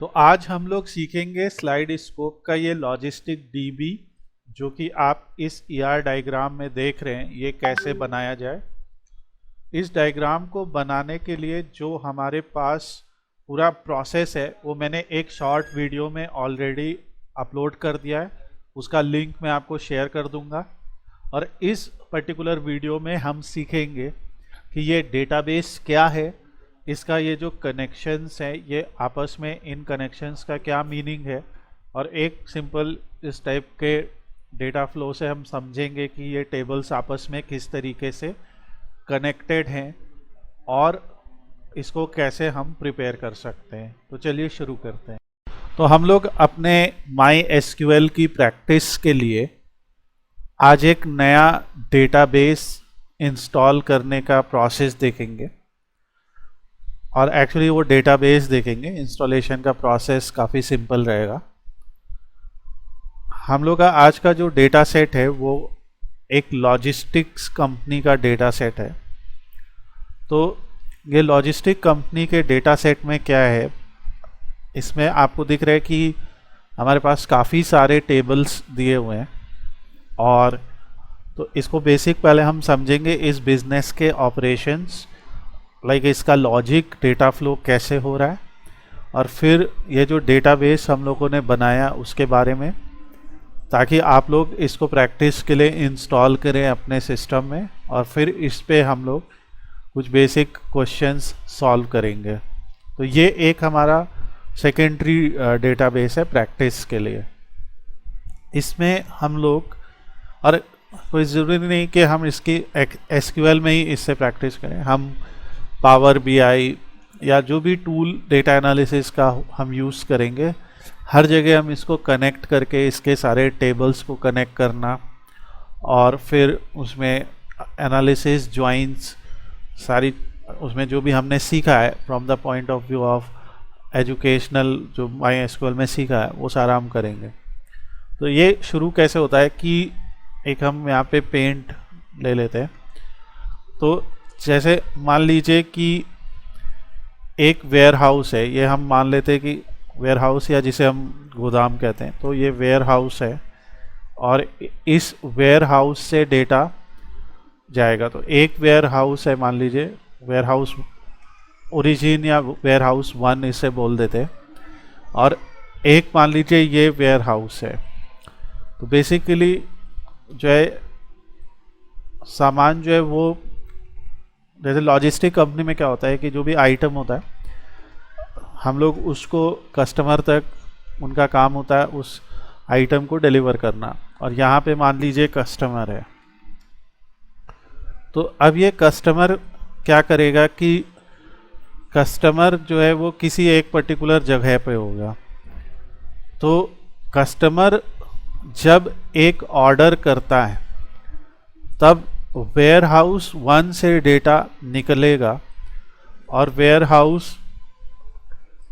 तो आज हम लोग सीखेंगे स्लाइड स्कोप का ये लॉजिस्टिक डीबी जो कि आप इस ईआर डायग्राम में देख रहे हैं, ये कैसे बनाया जाए। इस डायग्राम को बनाने के लिए जो हमारे पास पूरा प्रोसेस है वो मैंने एक शॉर्ट वीडियो में ऑलरेडी अपलोड कर दिया है, उसका लिंक मैं आपको शेयर कर दूंगा। और इस पर्टिकुलर वीडियो में हम सीखेंगे कि ये डेटाबेस क्या है, इसका ये जो कनेक्शंस हैं ये आपस में इन कनेक्शंस का क्या मीनिंग है, और एक सिंपल इस टाइप के डेटा फ्लो से हम समझेंगे कि ये टेबल्स आपस में किस तरीके से कनेक्टेड हैं और इसको कैसे हम प्रिपेयर कर सकते हैं। तो चलिए शुरू करते हैं। तो हम लोग अपने माई एसक्यूएल की प्रैक्टिस के लिए आज एक नया डेटाबेस इंस्टॉल करने का प्रोसेस देखेंगे, और एक्चुअली वो डेटाबेस देखेंगे। इंस्टॉलेशन का प्रोसेस काफ़ी सिंपल रहेगा। हम लोग का आज का जो डेटा सेट है वो एक लॉजिस्टिक्स कंपनी का डेटा सेट है। तो ये लॉजिस्टिक कंपनी के डेटा सेट में क्या है, इसमें आपको दिख रहा है कि हमारे पास काफ़ी सारे टेबल्स दिए हुए हैं, और तो इसको बेसिक पहले हम समझेंगे इस बिज़नेस के ऑपरेशंस, लाइक इसका लॉजिक, डेटा फ्लो कैसे हो रहा है, और फिर ये जो डेटाबेस हम लोगों ने बनाया उसके बारे में, ताकि आप लोग इसको प्रैक्टिस के लिए इंस्टॉल करें अपने सिस्टम में, और फिर इस पे हम लोग कुछ बेसिक क्वेश्चंस सॉल्व करेंगे। तो ये एक हमारा सेकेंडरी डेटाबेस है प्रैक्टिस के लिए। इसमें हम लोग, और कोई ज़रूरी नहीं कि हम इसकी एसक्यूएल में ही इससे प्रैक्टिस करें, हम पावर बीआई या जो भी टूल डेटा एनालिसिस का हम यूज़ करेंगे, हर जगह हम इसको कनेक्ट करके इसके सारे टेबल्स को कनेक्ट करना, और फिर उसमें एनालिसिस, ज्वाइंट्स, सारी उसमें जो भी हमने सीखा है from the point of view of educational, जो माई एसक्यूएल में सीखा है वो सारा हम करेंगे। तो ये शुरू कैसे होता है कि एक हम यहाँ पे पेंट ले लेते हैं। तो जैसे मान लीजिए कि एक वेयर हाउस है, ये हम मान लेते हैं कि वेयर हाउस या जिसे हम गोदाम कहते हैं, तो ये वेयर हाउस है, और इस वेयर हाउस से डेटा जाएगा। तो एक वेयर हाउस है, मान लीजिए वेयर हाउस ओरिजिन या वेयर हाउस 1 इसे बोल देते हैं, और एक मान लीजिए ये वेयर हाउस है। तो बेसिकली जो है सामान जो है वो, जैसे लॉजिस्टिक कंपनी में क्या होता है कि जो भी आइटम होता है हम लोग उसको कस्टमर तक, उनका काम होता है उस आइटम को डिलीवर करना, और यहाँ पे मान लीजिए कस्टमर है। तो अब ये कस्टमर क्या करेगा कि कस्टमर जो है वो किसी एक पर्टिकुलर जगह पे होगा। तो कस्टमर जब एक ऑर्डर करता है तब वेयर हाउस 1 से डेटा निकलेगा और वेयर हाउस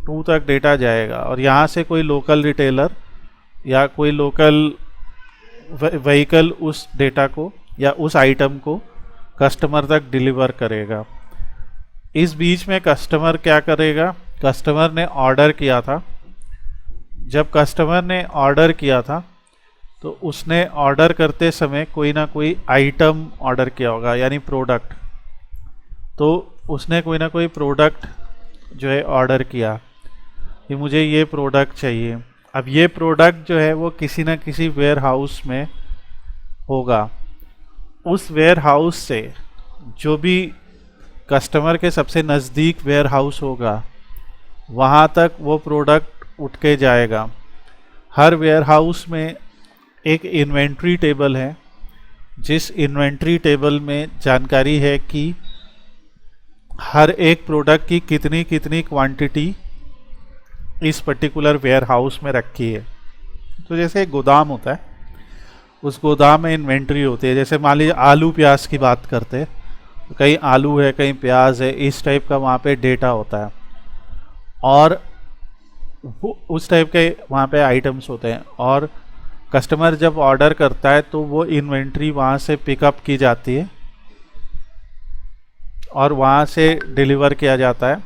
2 तक डेटा जाएगा, और यहाँ से कोई लोकल रिटेलर या कोई लोकल व्हीकल उस डेटा को या उस आइटम को कस्टमर तक डिलीवर करेगा। इस बीच में कस्टमर क्या करेगा, कस्टमर ने ऑर्डर किया था। जब कस्टमर ने ऑर्डर किया था तो उसने ऑर्डर करते समय कोई ना कोई आइटम ऑर्डर किया होगा, यानी प्रोडक्ट। तो उसने कोई ना कोई प्रोडक्ट जो है ऑर्डर किया कि मुझे ये प्रोडक्ट चाहिए। अब ये प्रोडक्ट जो है वो किसी ना किसी वेयर हाउस में होगा। उस वेयर हाउस से जो भी कस्टमर के सबसे नज़दीक वेयर हाउस होगा वहाँ तक वो प्रोडक्ट उठ के जाएगा। हर वेयर हाउस में एक इन्वेंट्री टेबल है, जिस इन्वेंट्री टेबल में जानकारी है कि हर एक प्रोडक्ट की कितनी कितनी क्वांटिटी इस पर्टिकुलर वेयर हाउस में रखी है। तो जैसे एक गोदाम होता है, उस गोदाम में इन्वेंट्री होती है। जैसे मान लीजिए आलू प्याज की बात करते हैं, तो कहीं आलू है, कहीं प्याज है, इस टाइप का वहाँ पे डेटा होता है, और उस टाइप के वहाँ पे आइटम्स होते हैं। और कस्टमर जब ऑर्डर करता है तो वो इन्वेंट्री वहाँ से पिकअप की जाती है और वहाँ से डिलीवर किया जाता है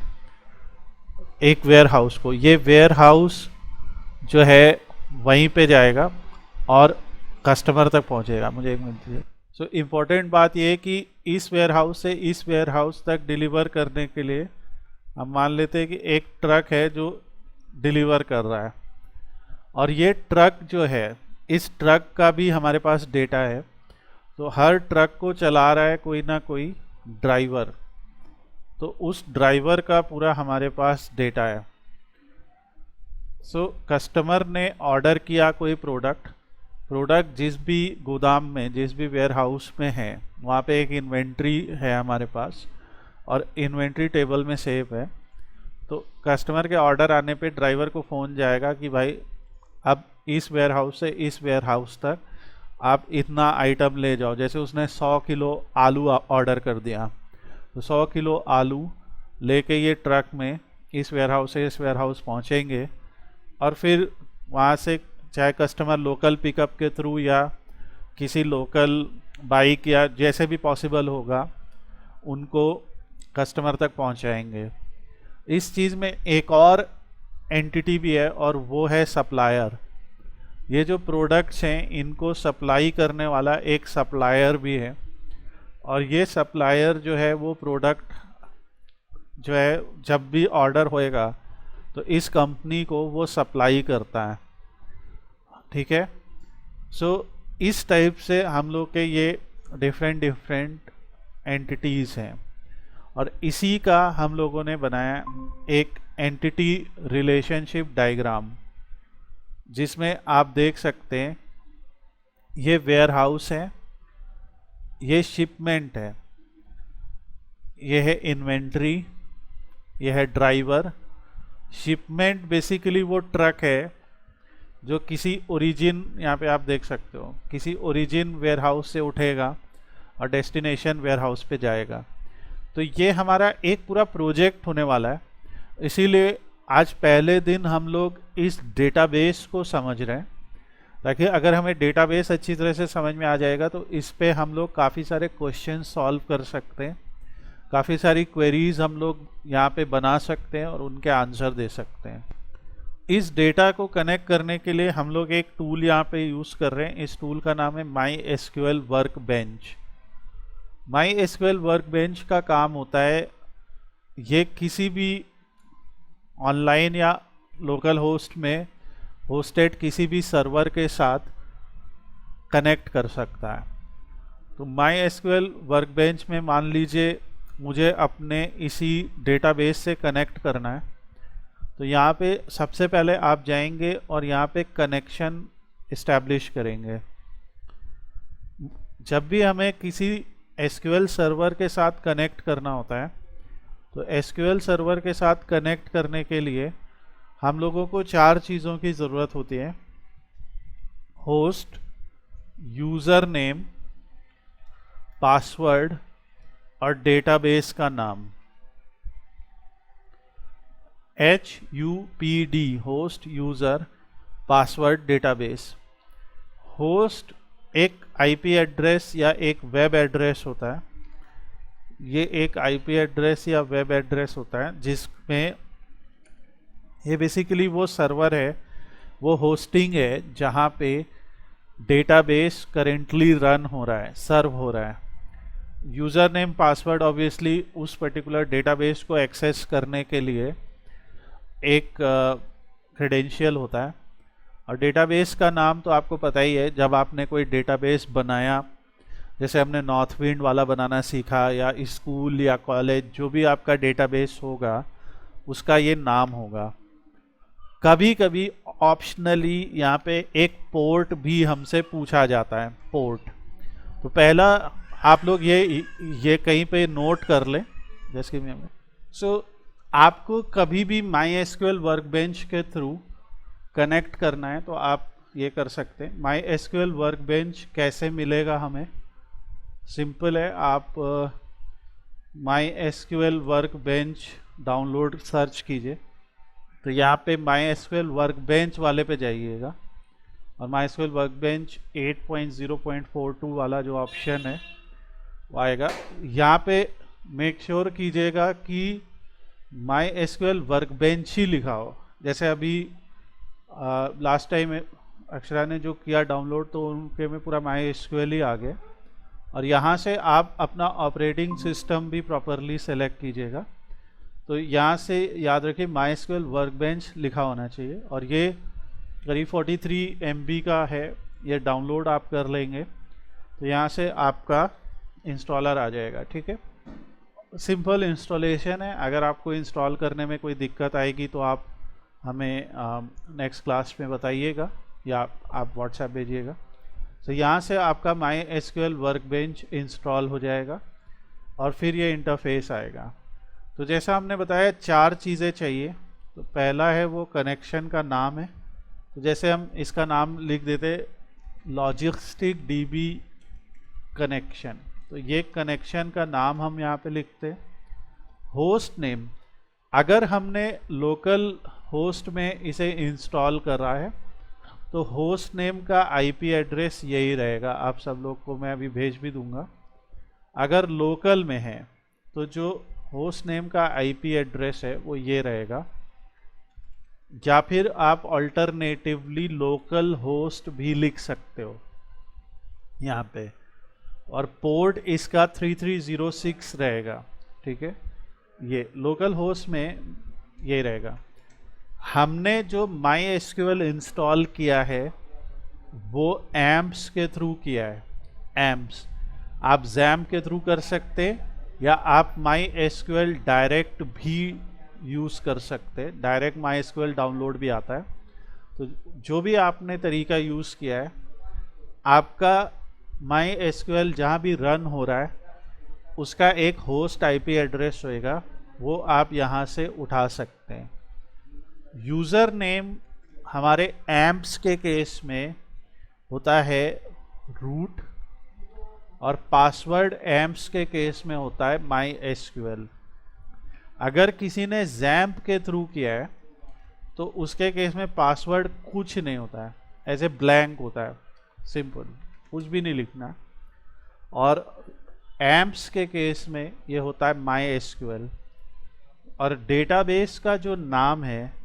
एक वेयर हाउस को, ये वेयर हाउस जो है वहीं पे जाएगा और कस्टमर तक पहुंचेगा। मुझे एक मिनट दीजिए। सो इम्पोर्टेंट बात ये है कि इस वेयर हाउस से इस वेयर हाउस तक डिलीवर करने के लिए हम मान लेते हैं कि एक ट्रक है जो डिलीवर कर रहा है, और ये ट्रक जो है, इस ट्रक का भी हमारे पास डेटा है। तो हर ट्रक को चला रहा है कोई ना कोई ड्राइवर, तो उस ड्राइवर का पूरा हमारे पास डेटा है। सो कस्टमर ने ऑर्डर किया कोई प्रोडक्ट जिस भी गोदाम में, जिस भी वेयर हाउस में है, वहाँ पे एक इन्वेंट्री है हमारे पास और इन्वेंट्री टेबल में सेव है। तो कस्टमर के ऑर्डर आने पे ड्राइवर को फ़ोन जाएगा कि भाई अब इस वेयर हाउस से इस वेयर हाउस तक आप इतना आइटम ले जाओ। जैसे उसने 100 किलो आलू ऑर्डर कर दिया, तो 100 किलो आलू लेके ये ट्रक में इस वेयर हाउस से इस वेयर हाउस पहुँचेंगे, और फिर वहाँ से चाहे कस्टमर लोकल पिकअप के थ्रू या किसी लोकल बाइक या जैसे भी पॉसिबल होगा उनको कस्टमर तक पहुँचाएंगे। इस चीज़ में एक और एंटिटी भी है और वो है सप्लायर। ये जो प्रोडक्ट्स हैं इनको सप्लाई करने वाला एक सप्लायर भी है, और ये सप्लायर जो है वो प्रोडक्ट जो है जब भी ऑर्डर होएगा तो इस कंपनी को वो सप्लाई करता है। ठीक है। सो इस टाइप से हम लोग के ये डिफरेंट एंटिटीज़ हैं, और इसी का हम लोगों ने बनाया एक एंटिटी रिलेशनशिप डायग्राम, जिसमें आप देख सकते हैं ये वेयर हाउस है, ये शिपमेंट है, ये है इन्वेंट्री, ये है ड्राइवर। शिपमेंट बेसिकली वो ट्रक है जो किसी ओरिजिन, यहाँ पे आप देख सकते हो, किसी ओरिजिन वेयर हाउस से उठेगा और डेस्टिनेशन वेयर हाउस पे जाएगा। तो ये हमारा एक पूरा प्रोजेक्ट होने वाला है, इसीलिए आज पहले दिन हम लोग इस डेटाबेस को समझ रहे हैं, ताकि अगर हमें डेटाबेस अच्छी तरह से समझ में आ जाएगा तो इस पे हम लोग काफ़ी सारे क्वेश्चन सॉल्व कर सकते हैं, काफ़ी सारी क्वेरीज हम लोग यहाँ पे बना सकते हैं और उनके आंसर दे सकते हैं। इस डेटा को कनेक्ट करने के लिए हम लोग एक टूल यहाँ पे यूज़ कर रहे हैं। इस टूल का नाम है MySQL वर्कबेंच। MySQL वर्कबेंच का काम होता है, ये किसी भी ऑनलाइन या लोकल होस्ट में होस्टेड किसी भी सर्वर के साथ कनेक्ट कर सकता है। तो MySQL वर्कबेंच में मान लीजिए मुझे अपने इसी डेटाबेस से कनेक्ट करना है, तो यहाँ पे सबसे पहले आप जाएंगे और यहाँ पे कनेक्शन इस्टेब्लिश करेंगे। जब भी हमें किसी SQL सर्वर के साथ कनेक्ट करना होता है, तो SQL सर्वर के साथ कनेक्ट करने के लिए हम लोगों को 4 चीज़ों की ज़रूरत होती है: होस्ट, यूज़र नेम, पासवर्ड और डेटाबेस का नाम। HUPD, host, user, password, database. Host एक IP एड्रेस या एक वेब एड्रेस होता है। ये एक IP एड्रेस या वेब एड्रेस होता है जिसमें ये बेसिकली वो सर्वर है, वो होस्टिंग है जहाँ पे डेटाबेस करेंटली रन हो रहा है, सर्व हो रहा है। यूज़र नेम, पासवर्ड ऑब्वियसली उस पर्टिकुलर डेटाबेस को एक्सेस करने के लिए एक क्रेडेंशियल होता है। और डेटाबेस का नाम तो आपको पता ही है, जब आपने कोई डेटाबेस बनाया, जैसे हमने नॉर्थ विंड वाला बनाना सीखा, या स्कूल या कॉलेज, जो भी आपका डेटाबेस होगा उसका ये नाम होगा। कभी कभी ऑप्शनली यहाँ पे एक पोर्ट भी हमसे पूछा जाता है, पोर्ट। तो पहला आप लोग ये कहीं पे नोट कर लें, जैसे कि सो आपको कभी भी MySQL वर्कबेंच के थ्रू कनेक्ट करना है तो आप ये कर सकते हैं। MySQL वर्कबेंच कैसे मिलेगा हमें? सिंपल है, आप MySQL वर्कबेंच डाउनलोड सर्च कीजिए, तो यहाँ पे MySQL वर्कबेंच वाले पे जाइएगा और MySQL वर्कबेंच 8.0.42 वाला जो ऑप्शन है वो आएगा। यहाँ पे मेक श्योर कीजिएगा कि माई एसक्यूएल वर्कबेंच ही लिखा हो। जैसे अभी लास्ट टाइम अक्षरा ने जो किया डाउनलोड, तो उनके में पूरा माई एसक्यूएल ही आ गया। और यहाँ से आप अपना ऑपरेटिंग सिस्टम भी प्रॉपरली सेलेक्ट कीजिएगा। तो यहाँ से याद रखिए माई एसक्यूएल वर्कबेंच लिखा होना चाहिए। और ये करीब 43 MB का है, ये डाउनलोड आप कर लेंगे तो यहाँ से आपका इंस्टॉलर आ जाएगा। ठीक है, सिंपल इंस्टॉलेशन है। अगर आपको इंस्टॉल करने में कोई दिक्कत आएगी तो आप हमें नेक्स्ट क्लास में बताइएगा या आप व्हाट्सएप भेजिएगा। तो यहाँ से आपका माई एसक्यूएल वर्कबेंच इंस्टॉल हो जाएगा और फिर ये इंटरफेस आएगा। तो जैसा हमने बताया 4 चीज़ें चाहिए। तो पहला है वो कनेक्शन का नाम है। तो जैसे हम इसका नाम लिख देते लॉजिस्टिक DB कनेक्शन, तो ये कनेक्शन का नाम हम यहाँ पे लिखते हैं। होस्ट नेम, अगर हमने लोकल होस्ट में इसे इंस्टॉल कर रहा है तो होस्ट नेम का IP एड्रेस यही रहेगा। आप सब लोग को मैं अभी भेज भी दूंगा। अगर लोकल में है तो जो होस्ट नेम का IP एड्रेस है वो ये रहेगा, या फिर आप अल्टरनेटिवली लोकल होस्ट भी लिख सकते हो यहाँ पे। और पोर्ट इसका 3306 रहेगा। ठीक है, ये लोकल होस्ट में ये रहेगा। हमने जो माई एसक्यूएल इंस्टॉल किया है वो एम्प्स के थ्रू किया है। एम्प्स आप जैम के थ्रू कर सकते हैं या आप माई एसक्यूएल डायरेक्ट भी यूज़ कर सकते हैं। डायरेक्ट माई एसक्यूएल डाउनलोड भी आता है। तो जो भी आपने तरीका यूज़ किया है, आपका माई एसक्यूएल जहाँ भी रन हो रहा है उसका एक होस्ट IP एड्रेस होएगा, वो आप यहाँ से उठा सकते हैं। यूज़र नेम हमारे एम्प्स के केस में होता है रूट और पासवर्ड एम्प्स के केस में होता है माई एसक्यूएल। अगर किसी ने जैम्प के थ्रू किया है तो उसके केस में पासवर्ड कुछ नहीं होता है, ऐसे ब्लैंक होता है, सिंपल, कुछ भी नहीं लिखना। और एम्प्स के केस में ये होता है माई एसक्यूएल। और डेटाबेस का जो नाम है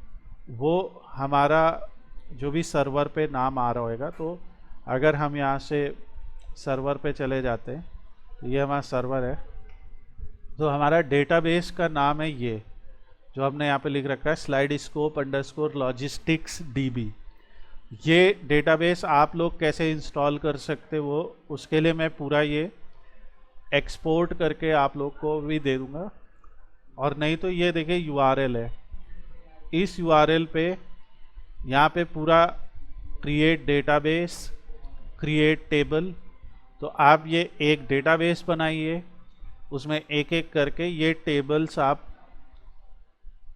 वो हमारा जो भी सर्वर पे नाम आ रहा होगा। तो अगर हम यहाँ से सर्वर पे चले जाते हैं तो ये हमारा सर्वर है, तो हमारा डेटाबेस का नाम है ये जो हमने यहाँ पे लिख रखा है slidescope_logistics DB। ये डेटाबेस आप लोग कैसे इंस्टॉल कर सकते वो उसके लिए मैं पूरा ये एक्सपोर्ट करके आप लोग को भी दे दूँगा। और नहीं तो ये देखिए URL है, इस URL पे यहाँ पे पूरा क्रिएट डेटाबेस, क्रिएट टेबल। तो आप ये एक डेटाबेस बनाइए, उसमें एक एक करके ये टेबल्स आप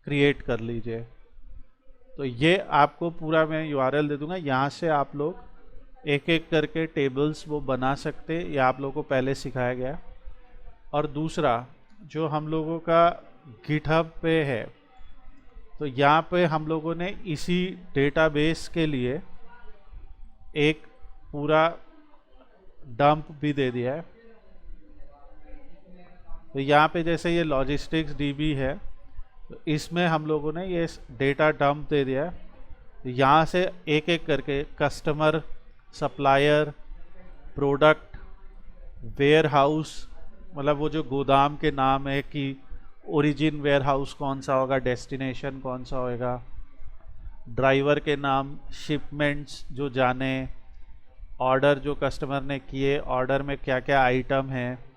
क्रिएट कर लीजिए। तो ये आपको पूरा मैं URL दे दूंगा, यहाँ से आप लोग एक एक करके टेबल्स वो बना सकते। ये आप लोगों को पहले सिखाया गया। और दूसरा जो हम लोगों का गिटहब पे है, तो यहाँ पे हम लोगों ने इसी डेटाबेस के लिए एक पूरा डंप भी दे दिया है। तो यहाँ पे जैसे ये लॉजिस्टिक्स DB है, तो इसमें हम लोगों ने ये डेटा डंप दे दिया है। तो यहाँ से एक एक करके customer, supplier, product, warehouse, मतलब वो जो गोदाम के नाम है कि ओरिजिन वेयर हाउस कौन सा होगा, डेस्टिनेशन कौन सा होगा, ड्राइवर के नाम, शिपमेंट्स जो जाने, ऑर्डर जो कस्टमर ने किए, ऑर्डर में क्या क्या आइटम है,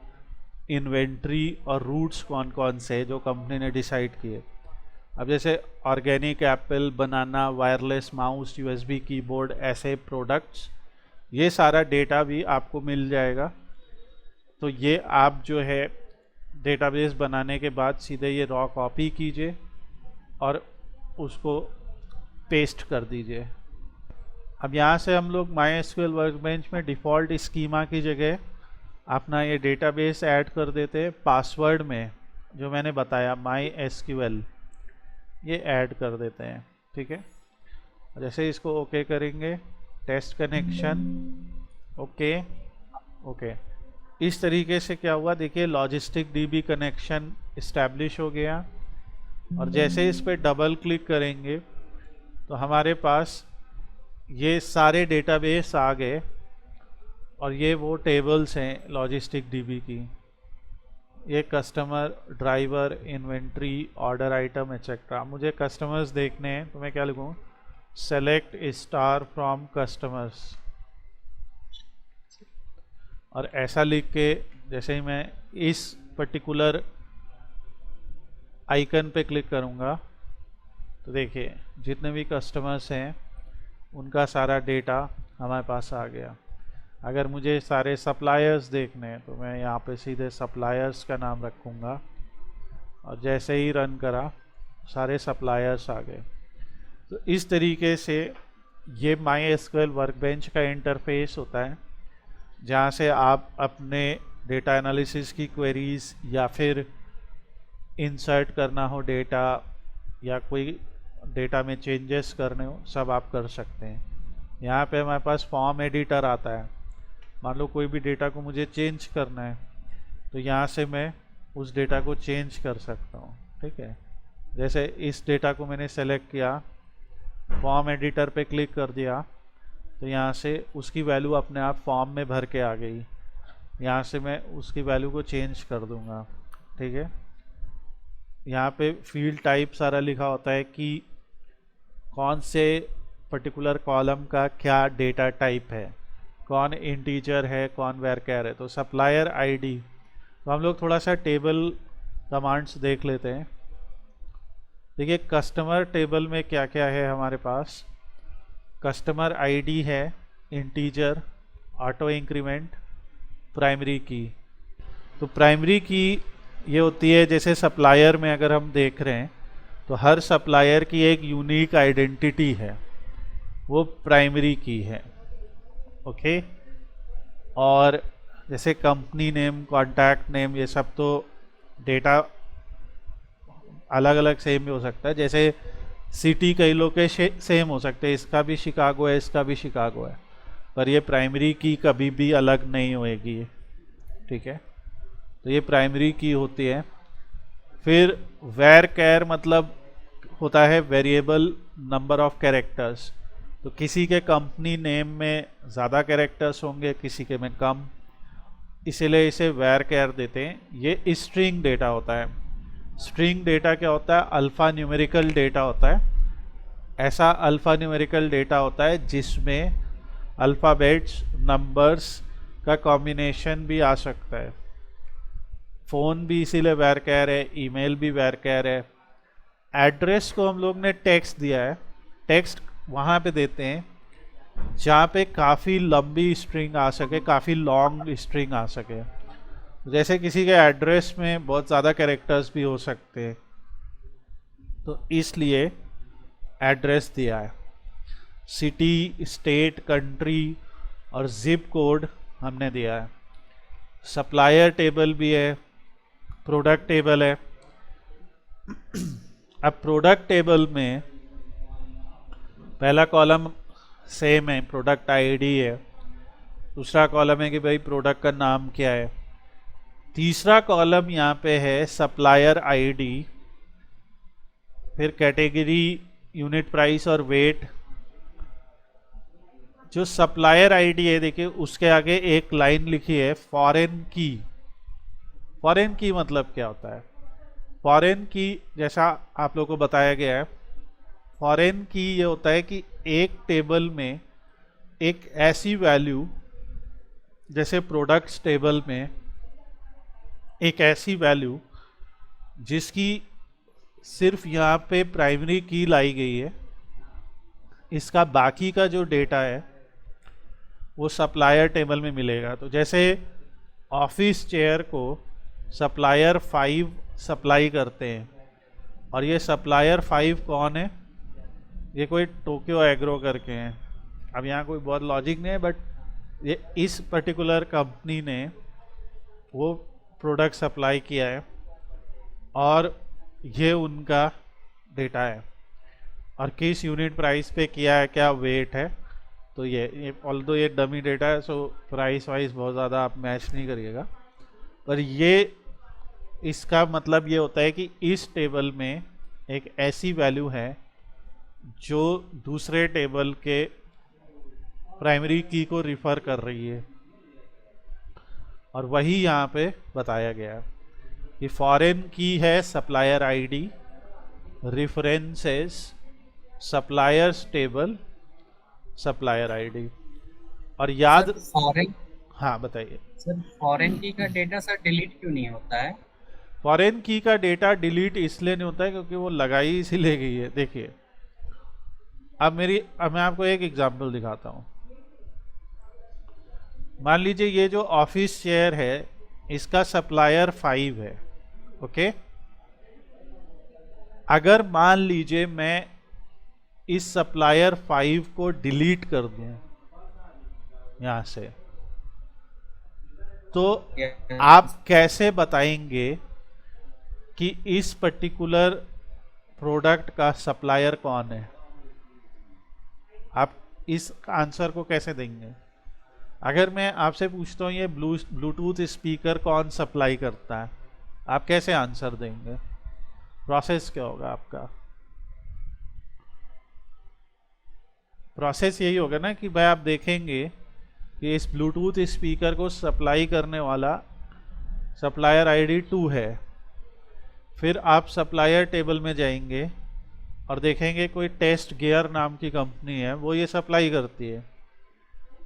इन्वेंट्री और रूट्स कौन कौन से जो कंपनी ने डिसाइड किए। अब जैसे ऑर्गेनिक एप्पल, बनाना, वायरलेस माउस, USB कीबोर्ड, ऐसे प्रोडक्ट्स, ये सारा डेटा भी आपको मिल जाएगा। तो ये आप जो है डेटाबेस बनाने के बाद सीधे ये रॉ कॉपी कीजिए और उसको पेस्ट कर दीजिए। अब यहाँ से हम लोग MySQL वर्कबेंच में डिफ़ॉल्ट स्कीमा की जगह अपना ये डेटाबेस ऐड कर देते हैं। पासवर्ड में जो मैंने बताया MySQL ये ऐड कर देते हैं। ठीक है, जैसे इसको ओके करेंगे, टेस्ट कनेक्शन ओके ओके, इस तरीके से क्या हुआ देखिए, लॉजिस्टिक DB कनेक्शन इस्टेब्लिश हो गया। और जैसे इस पे डबल क्लिक करेंगे तो हमारे पास ये सारे डेटाबेस आ गए और ये वो टेबल्स हैं लॉजिस्टिक डीबी की। ये customer, driver, inventory, order item etcetera. मुझे कस्टमर्स देखने हैं तो मैं क्या लिखूँ, सेलेक्ट स्टार फ्रॉम कस्टमर्स। और ऐसा लिख के जैसे ही मैं इस पर्टिकुलर आइकन पे क्लिक करूँगा तो देखिए जितने भी कस्टमर्स हैं उनका सारा डेटा हमारे पास आ गया। अगर मुझे सारे सप्लायर्स देखने हैं तो मैं यहाँ पे सीधे सप्लायर्स का नाम रखूँगा और जैसे ही रन करा सारे सप्लायर्स आ गए। तो इस तरीके से ये MySQL वर्कबेंच का इंटरफेस होता है, जहाँ से आप अपने डेटा एनालिसिस की क्वेरीज या फिर इंसर्ट करना हो डेटा या कोई डेटा में चेंजेस करने हो, सब आप कर सकते हैं। यहाँ पे हमारे पास फॉर्म एडिटर आता है। मान लो कोई भी डेटा को मुझे चेंज करना है तो यहाँ से मैं उस डेटा को चेंज कर सकता हूँ। ठीक है, जैसे इस डेटा को मैंने सेलेक्ट किया, फॉर्म एडिटर पे क्लिक कर दिया तो यहाँ से उसकी वैल्यू अपने आप फॉर्म में भर के आ गई। यहाँ से मैं उसकी वैल्यू को चेंज कर दूँगा। ठीक है, यहाँ पे फील्ड टाइप सारा लिखा होता है कि कौन से पर्टिकुलर कॉलम का क्या डेटा टाइप है, कौन इंटीजर है, कौन वैरचर है। तो सप्लायर आईडी, तो हम लोग थोड़ा सा टेबल कमांड्स देख लेते हैं। देखिए कस्टमर टेबल में क्या क्या है हमारे पास। कस्टमर आईडी है, इंटीजर, ऑटो इंक्रीमेंट, प्राइमरी की। तो प्राइमरी की ये होती है, जैसे सप्लायर में अगर हम देख रहे हैं तो हर सप्लायर की एक यूनिक आइडेंटिटी है, वो प्राइमरी की है। ओके, और जैसे कंपनी नेम, कॉन्टैक्ट नेम, ये सब तो डेटा अलग अलग सेम भी हो सकता है। जैसे सिटी कई लोग के सेम हो सकते हैं, इसका भी शिकागो है, इसका भी शिकागो है, पर ये प्राइमरी की कभी भी अलग नहीं होएगी। ठीक है, तो ये प्राइमरी की होती है। फिर वैरचर मतलब होता है वेरिएबल नंबर ऑफ कैरेक्टर्स। तो किसी के कंपनी नेम में ज़्यादा कैरेक्टर्स होंगे, किसी के में कम, इसीलिए इसे वैरचर देते हैं। ये स्ट्रिंग डेटा होता है। स्ट्रिंग डेटा क्या होता है, अल्फ़ा न्यूमेरिकल डेटा होता है। ऐसा अल्फ़ा न्यूमेरिकल डेटा होता है जिसमें अल्फ़ाबेट्स, नंबर्स का कॉम्बिनेशन भी आ सकता है। फ़ोन भी इसीलिए वैरचर है, ईमेल भी वैरचर है। एड्रेस को हम लोग ने टेक्स्ट दिया है, टेक्स्ट वहाँ पे देते हैं जहाँ पे काफ़ी लंबी स्ट्रिंग आ सके, काफ़ी लॉन्ग स्ट्रिंग आ सके। जैसे किसी के एड्रेस में बहुत ज़्यादा कैरेक्टर्स भी हो सकते हैं, तो इसलिए एड्रेस दिया है। सिटी, स्टेट, कंट्री और जिप कोड हमने दिया है। सप्लायर टेबल भी है, प्रोडक्ट टेबल है। अब प्रोडक्ट टेबल में पहला कॉलम सेम है, प्रोडक्ट आईडी है। दूसरा कॉलम है कि भाई प्रोडक्ट का नाम क्या है। तीसरा कॉलम यहाँ पे है सप्लायर आईडी, फिर कैटेगरी, यूनिट प्राइस और वेट। जो सप्लायर आईडी है देखिए उसके आगे एक लाइन लिखी है फॉरेन की। फॉरेन की मतलब क्या होता है, फॉरेन की जैसा आप लोगों को बताया गया है, फॉरेन की ये होता है कि एक टेबल में एक ऐसी वैल्यू, जैसे प्रोडक्ट्स टेबल में एक ऐसी वैल्यू जिसकी सिर्फ यहाँ पे प्राइमरी की लाई गई है, इसका बाकी का जो डेटा है वो सप्लायर टेबल में मिलेगा। तो जैसे ऑफिस चेयर को सप्लायर 5 सप्लाई करते हैं, और ये सप्लायर 5 कौन है, ये कोई टोक्यो एग्रो करके हैं। अब यहाँ कोई बहुत लॉजिक नहीं है, बट ये इस पर्टिकुलर कंपनी ने वो प्रोडक्ट सप्लाई किया है और ये उनका डेटा है, और किस यूनिट प्राइस पे किया है, क्या वेट है। तो ये ऑल्दो ये डमी डेटा है, सो प्राइस वाइज बहुत ज़्यादा आप मैच नहीं करिएगा, पर ये इसका मतलब ये होता है कि इस टेबल में एक ऐसी वैल्यू है जो दूसरे टेबल के प्राइमरी की को रिफर कर रही है, और वही यहाँ पे बताया गया कि फॉरेन की है supplier ID, references, suppliers table, supplier ID. और याद, सर फॉरेन हाँ बताइए। सर फॉरेन की का डेटा सर डिलीट क्यों नहीं होता है? फॉरेन की का डेटा डिलीट इसलिए नहीं होता है क्योंकि वो लगाई इसीलिए गई है। देखिए, अब मैं आपको एक एग्जांपल दिखाता हूँ। मान लीजिए ये जो ऑफिस चेयर है इसका सप्लायर 5 है, ओके। अगर मान लीजिए मैं इस सप्लायर 5 को डिलीट कर दूं यहां से, तो आप कैसे बताएंगे कि इस पर्टिकुलर प्रोडक्ट का सप्लायर कौन है? आप इस आंसर को कैसे देंगे? अगर मैं आपसे पूछता हूँ ये ब्लूटूथ स्पीकर कौन सप्लाई करता है, आप कैसे आंसर देंगे? प्रोसेस क्या होगा आपका? प्रोसेस यही होगा ना कि भाई आप देखेंगे कि इस ब्लूटूथ स्पीकर को सप्लाई करने वाला सप्लायर आईडी 2 है। फिर आप सप्लायर टेबल में जाएंगे और देखेंगे कोई टेस्ट गियर नाम की कंपनी है, वो ये सप्लाई करती है।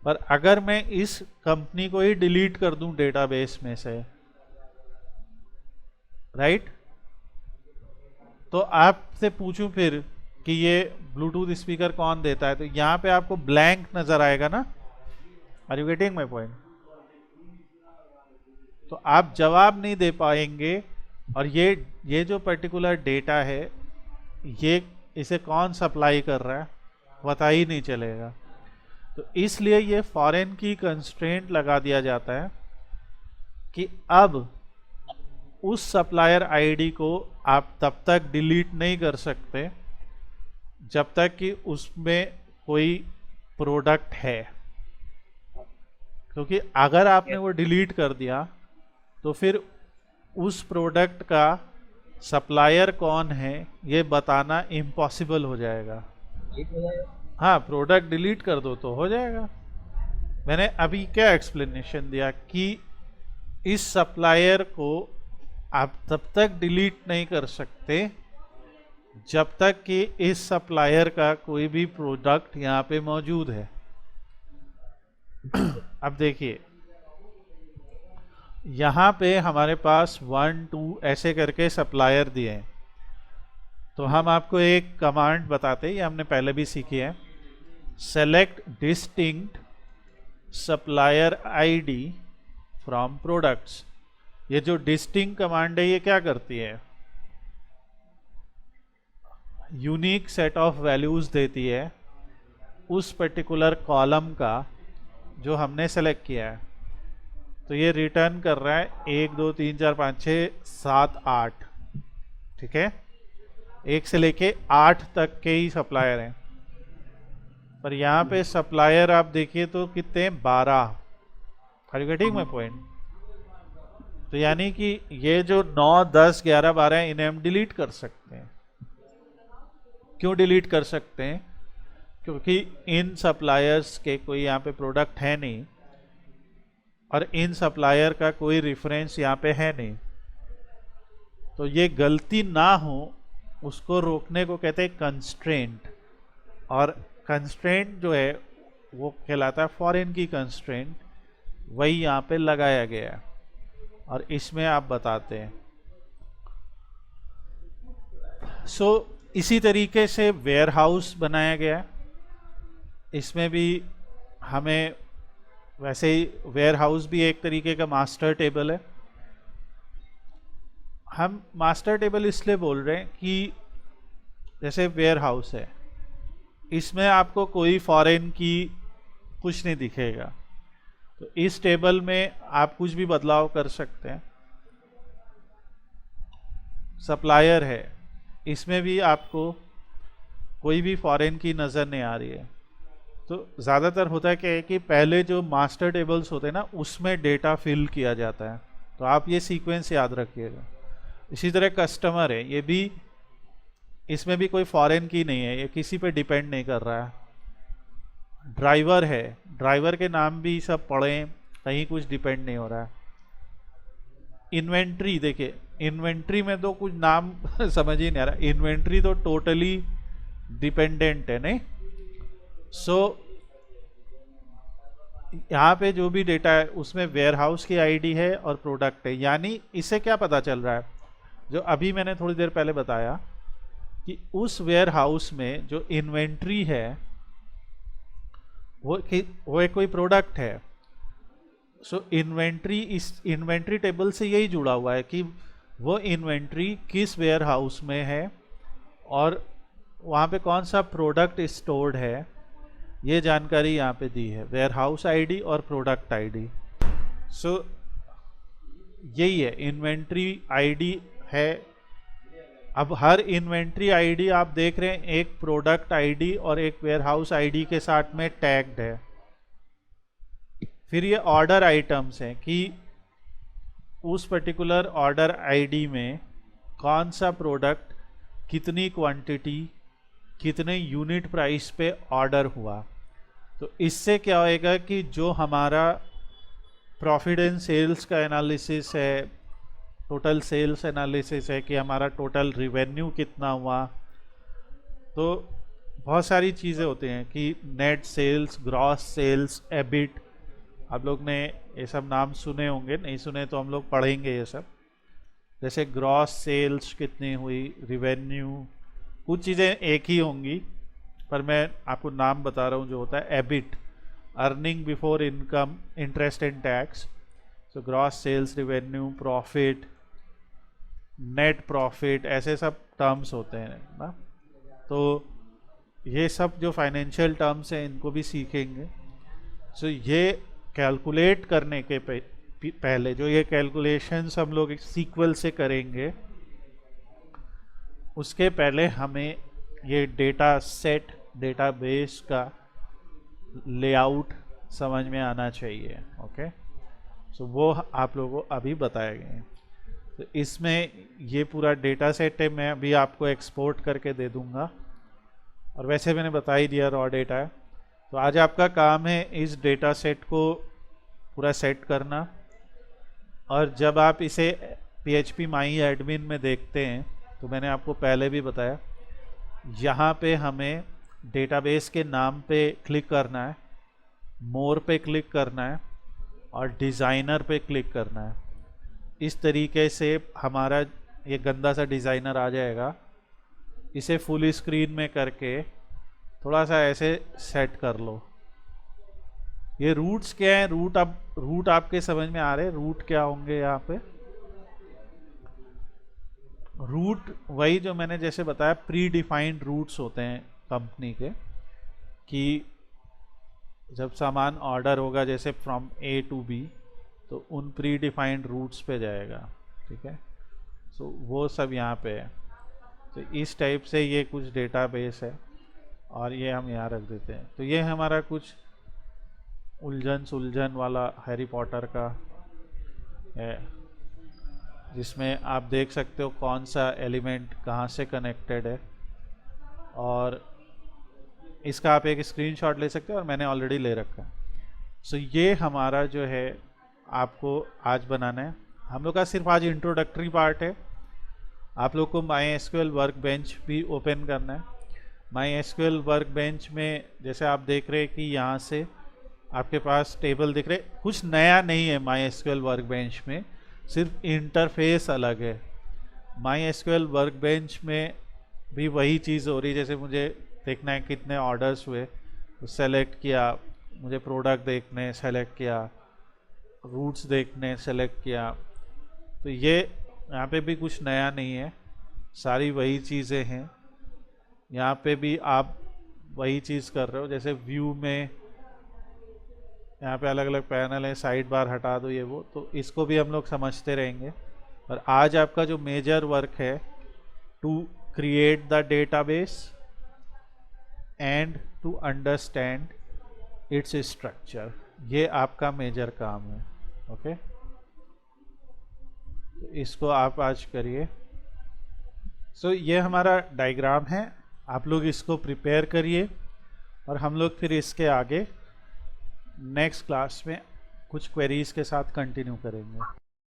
पर अगर मैं इस कंपनी को ही डिलीट कर दूं डेटाबेस में से, राइट, तो आपसे पूछूं फिर कि ये ब्लूटूथ स्पीकर कौन देता है, तो यहां पे आपको ब्लैंक नजर आएगा ना। Are you getting my point? तो आप जवाब नहीं दे पाएंगे, और ये जो पर्टिकुलर डेटा है ये इसे कौन सप्लाई कर रहा है पता ही नहीं चलेगा। तो इसलिए ये फॉरेन की कंस्ट्रेंट लगा दिया जाता है कि अब उस सप्लायर आईडी को आप तब तक डिलीट नहीं कर सकते जब तक कि उसमें कोई प्रोडक्ट है, क्योंकि अगर आपने वो डिलीट कर दिया तो फिर उस प्रोडक्ट का सप्लायर कौन है ये बताना इम्पॉसिबल हो जाएगा। हाँ, प्रोडक्ट डिलीट कर दो तो हो जाएगा। मैंने अभी क्या एक्सप्लेनेशन दिया कि इस सप्लायर को आप तब तक डिलीट नहीं कर सकते जब तक कि इस सप्लायर का कोई भी प्रोडक्ट यहाँ पे मौजूद है। अब देखिए, यहाँ पे हमारे पास 1 2 ऐसे करके सप्लायर दिए हैं, तो हम आपको एक कमांड बताते हैं, ये हमने पहले भी सीखी है। Select distinct supplier ID from products. ये जो डिस्टिंक्ट कमांड है ये क्या करती है? यूनिक सेट ऑफ वैल्यूज देती है उस पर्टिकुलर कॉलम का जो हमने सेलेक्ट किया है। तो ये रिटर्न कर रहा है 1 2 3 4 5 6 7 8, ठीक है। 1 से लेके 8 तक के ही सप्लायर हैं, पर यहाँ पे सप्लायर आप देखिए तो कितने हैं? 12। Are you getting my point? तो यानी कि ये जो 9 10 11 12 इन्हें हम डिलीट कर सकते हैं। क्यों डिलीट कर सकते हैं? क्योंकि इन सप्लायर्स के कोई यहाँ पे प्रोडक्ट है नहीं, और इन सप्लायर का कोई रेफरेंस यहाँ पे है नहीं। तो ये गलती ना हो उसको रोकने को कहते हैं कंस्ट्रेंट, और कंस्ट्रेंट जो है वो कहलाता है फॉरेन की कंस्ट्रेंट। वही यहाँ पे लगाया गया है और इसमें आप बताते हैं। सो इसी तरीके से वेयर हाउस बनाया गया है। इसमें भी हमें वैसे ही वेयर हाउस भी एक तरीके का मास्टर टेबल है। हम मास्टर टेबल इसलिए बोल रहे हैं कि जैसे वेयर हाउस है, इसमें आपको कोई फॉरेन की कुछ नहीं दिखेगा, तो इस टेबल में आप कुछ भी बदलाव कर सकते हैं। सप्लायर है, इसमें भी आपको कोई भी फॉरेन की नज़र नहीं आ रही है। तो ज़्यादातर होता है क्या है कि पहले जो मास्टर टेबल्स होते हैं ना उसमें डेटा फिल किया जाता है, तो आप ये सीक्वेंस याद रखिएगा। इसी तरह कस्टमर है, ये भी इसमें भी कोई फॉरेन की नहीं है, ये किसी पे डिपेंड नहीं कर रहा है। ड्राइवर है, ड्राइवर के नाम भी सब पढ़े, कहीं कुछ डिपेंड नहीं हो रहा है। इन्वेंट्री देखिए, इन्वेंट्री में तो कुछ नाम समझ ही नहीं आ रहा, इन्वेंट्री तो टोटली डिपेंडेंट है नहीं। सो यहाँ पे जो भी डेटा है उसमें वेयरहाउस की आईडी है और प्रोडक्ट है। यानी इससे क्या पता चल रहा है, जो अभी मैंने थोड़ी देर पहले बताया कि उस वेयरहाउस में जो इन्वेंट्री है वो एक कोई प्रोडक्ट है। सो इन्वेंट्री, इस इन्वेंट्री टेबल से यही जुड़ा हुआ है कि वो इन्वेंट्री किस वेयरहाउस में है और वहाँ पे कौन सा प्रोडक्ट स्टोर्ड है, ये जानकारी यहाँ पे दी है, वेयरहाउस आईडी और प्रोडक्ट आईडी। सो यही है, इन्वेंट्री आईडी है। अब हर इन्वेंट्री आईडी आप देख रहे हैं एक प्रोडक्ट आईडी और एक वेयरहाउस आईडी के साथ में टैग्ड है। फिर ये ऑर्डर आइटम्स हैं कि उस पर्टिकुलर ऑर्डर आईडी में कौन सा प्रोडक्ट, कितनी क्वांटिटी, कितने यूनिट प्राइस पे ऑर्डर हुआ। तो इससे क्या होएगा कि जो हमारा प्रॉफिट एंड सेल्स का एनालिसिस है, टोटल सेल्स एनालिसिस है कि हमारा टोटल रिवेन्यू कितना हुआ, तो बहुत सारी चीज़ें होती हैं कि net sales, gross sales, EBIT, आप लोग ने ये सब नाम सुने होंगे, नहीं सुने तो हम लोग पढ़ेंगे ये सब। जैसे ग्रॉस सेल्स कितनी हुई, रिवेन्यू, कुछ चीज़ें एक ही होंगी पर मैं आपको नाम बता रहा हूँ। जो होता है EBIT, earning before income, interest and tax. So gross sales, revenue, profit, net profit, ऐसे सब टर्म्स होते हैं ना। तो ये सब जो फाइनेंशियल टर्म्स हैं इनको भी सीखेंगे। सो ये कैलकुलेट करने के पहले जो ये कैलकुलेशंस हम लोग सीक्वल से करेंगे, उसके पहले हमें ये डेटा सेट, डेटाबेस का लेआउट समझ में आना चाहिए। ओके, सो वो आप लोगों को अभी बताया गया है। तो इसमें ये पूरा डेटा सेट है, मैं अभी आपको एक्सपोर्ट करके दे दूंगा, और वैसे मैंने बता ही दिया रॉ डेटा है। तो आज आपका काम है इस डेटा सेट को पूरा सेट करना, और जब आप इसे PHP MyAdmin में देखते हैं तो मैंने आपको पहले भी बताया, यहाँ पे हमें डेटाबेस के नाम पे क्लिक करना है, मोर पे क्लिक करना है और डिज़ाइनर पे क्लिक करना है। इस तरीके से हमारा ये गंदा सा डिज़ाइनर आ जाएगा। इसे फुल स्क्रीन में करके थोड़ा सा ऐसे सेट कर लो। ये रूट्स क्या है, रूट आपके समझ में आ रहे हैं, रूट क्या होंगे यहाँ पे। रूट वही जो मैंने जैसे बताया, प्री डिफाइंड रूट्स होते हैं कंपनी के, कि जब सामान ऑर्डर होगा जैसे फ्रॉम A to B, तो उन प्री डिफाइंड रूट्स पे जाएगा। ठीक है, सो वो सब यहाँ पे है। तो इस टाइप से ये कुछ डेटाबेस है और ये हम यहाँ रख देते हैं। तो ये हमारा कुछ उलझन सुलझन वाला हैरी पॉटर का है, जिसमें आप देख सकते हो कौन सा एलिमेंट कहाँ से कनेक्टेड है, और इसका आप एक स्क्रीनशॉट ले सकते हो और मैंने ऑलरेडी ले रखा है। सो ये हमारा जो है आपको आज बनाना है। हम लोग का सिर्फ आज इंट्रोडक्टरी पार्ट है। आप लोग को MySQL वर्कबेंच भी ओपन करना है। MySQL वर्कबेंच में जैसे आप देख रहे हैं कि यहाँ से आपके पास टेबल दिख रहे, कुछ नया नहीं है MySQL वर्कबेंच में, सिर्फ इंटरफेस अलग है। MySQL वर्कबेंच में भी वही चीज़ हो रही है, जैसे मुझे देखना है कितने ऑर्डर्स हुए तो सेलेक्ट किया, मुझे प्रोडक्ट देखने सेलेक्ट किया, रूट्स देखने सेलेक्ट किया। तो ये यहाँ पे भी कुछ नया नहीं है, सारी वही चीज़ें हैं। यहाँ पे भी आप वही चीज़ कर रहे हो। जैसे व्यू में यहाँ पे अलग अलग पैनल है, साइड बार हटा दो, ये वो, तो इसको भी हम लोग समझते रहेंगे। और आज आपका जो मेजर वर्क है, to create the database and to understand its structure, ये आपका मेजर काम है। ओके, तो इसको आप आज करिए। सो ये हमारा डायग्राम है, आप लोग इसको प्रिपेयर करिए और हम लोग फिर इसके आगे नेक्स्ट क्लास में कुछ क्वेरीज के साथ कंटिन्यू करेंगे।